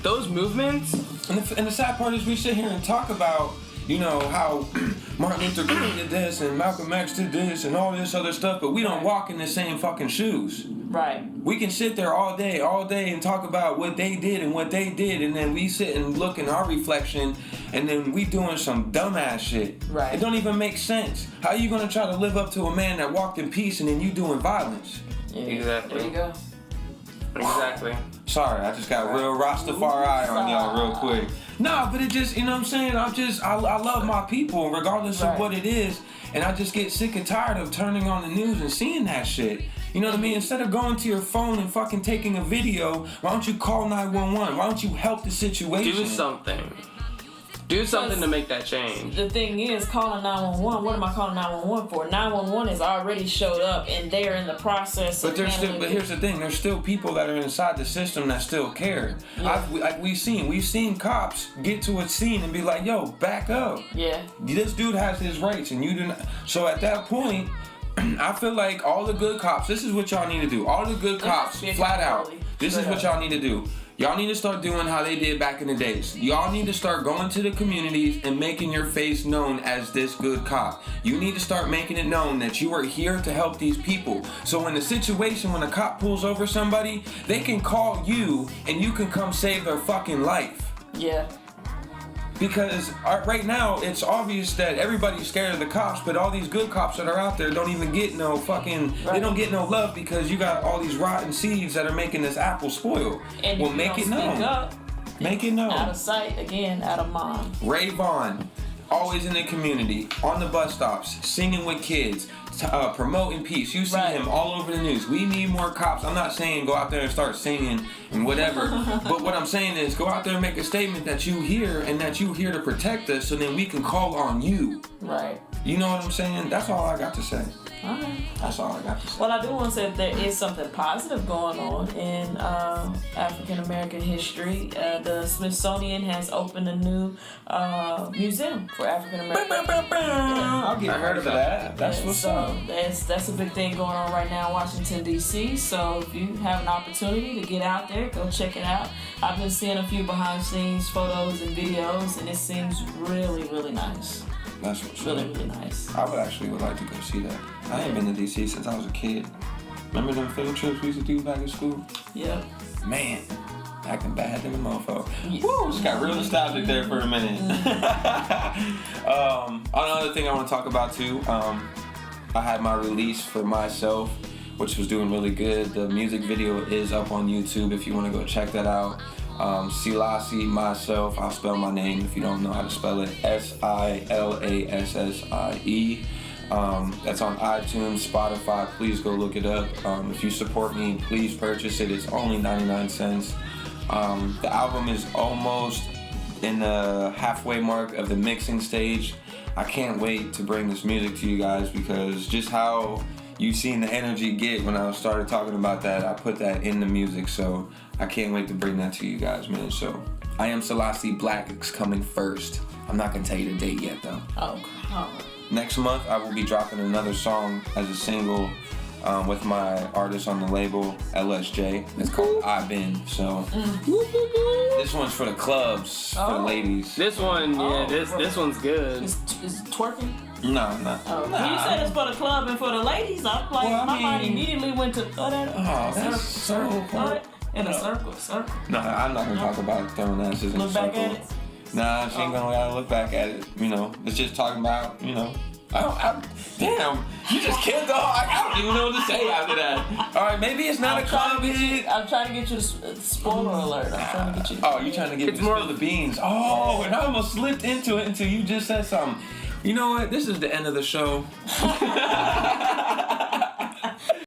S3: those movements.
S1: And the sad part is we sit here and talk about, you know, how Martin Luther King did this and Malcolm X did this and all this other stuff, but we don't walk in the same fucking shoes.
S2: Right.
S1: We can sit there all day and talk about what they did, and then we sit and look in our reflection, and then we doing some dumbass shit.
S2: Right.
S1: It don't even make sense. How are you gonna try to live up to a man that walked in peace and then you doing violence?
S2: Yeah.
S3: Exactly.
S2: There you go.
S3: Exactly.
S1: Sorry, I just got real Rastafari on y'all real quick. Nah, but it just, you know what I'm saying? I love my people regardless of what it is, and I just get sick and tired of turning on the news and seeing that shit. You know what I mean? Instead of going to your phone and fucking taking a video, why don't you call 911? Why don't you help the situation?
S3: Do something. Do something to make that change.
S2: The thing is, calling 911, what am I calling 911 for? 911 has already showed up and they're in the process
S1: but here's the thing, there's still people that are inside the system that still care. Yeah. We've seen cops get to a scene and be like, yo, back up.
S2: Yeah.
S1: This dude has his rights and you do not. So at that point, I feel like all the good cops, this is what y'all need to do. All the good cops, flat out, this is what y'all need to do. Y'all need to start doing how they did back in the days. Y'all need to start going to the communities and making your face known as this good cop. You need to start making it known that you are here to help these people. So in the situation when a cop pulls over somebody, they can call you and you can come save their fucking life.
S2: Yeah.
S1: Because right now, it's obvious that everybody's scared of the cops, but all these good cops that are out there don't even get no fucking, they don't get no love because you got all these rotten seeds that are making this apple spoil.
S2: And
S1: well, make it known. Make it known.
S2: Out of sight, again, out of mind.
S1: Ray Vaughn, always in the community, on the bus stops, singing with kids, promoting peace. You see him all over the news. We need more cops. I'm not saying go out there and start singing and whatever, but what I'm saying is go out there and make a statement that you here and that you here to protect us, so then we can call on you.
S2: Right.
S1: You know what I'm saying? That's all I got to say.
S2: Alright.
S1: That's all I got to say.
S2: Well, I do want to say that there is something positive going on in African American history. The Smithsonian has opened a new museum for African American.
S1: I'll get heard of that. That's what's up.
S2: That's a big thing going on right now in Washington, D.C. So if you have an opportunity to get out there, go check it out. I've been seeing a few behind the scenes photos and videos, and it seems really, really nice.
S1: That's what's
S2: really, really nice.
S1: I would like to go see that. I ain't been to DC since I was a kid. Remember them field trips we used to do back in school?
S2: Yep.
S1: Man, acting bad than a mofo. Woo, just got real nostalgic there for a minute. Another thing I want to talk about too, I had my release for myself, which was doing really good. The music video is up on YouTube if you want to go check that out. Silassie, myself, I'll spell my name if you don't know how to spell it, Silassie. That's on iTunes, Spotify, please go look it up. If you support me, please purchase it, it's only 99 cents. The album is almost in the halfway mark of the mixing stage. I can't wait to bring this music to you guys because just how you've seen the energy get when I started talking about that, I put that in the music, so I can't wait to bring that to you guys, man. So, I Am Silassie Black is coming first. I'm not gonna tell you the date yet, though.
S2: Oh.
S1: Next month, I will be dropping another song as a single with my artist on the label, LSJ. It's called I've Been, so this one's for the clubs, for the ladies.
S3: This one, this one's good.
S2: Is twerking?
S1: No.
S2: Oh, when you said it's for the club and for the ladies, I'm like, my mind immediately went to
S1: that's so cool.
S2: In a circle.
S1: No, I'm not gonna talk about throwing asses in a circle.
S2: Look back at it?
S1: Nah, she ain't gonna look back at it. You know, it's just talking about, you know. Damn, you just killed the whole. I don't even know what to say after that. All right, maybe it's not a comment.
S2: I'm trying to get you to spoiler alert. I'm trying to get you.
S1: Oh, you trying to get me to spill the beans? Oh, and I almost slipped into it until you just said something. You know what? This is the end of the show.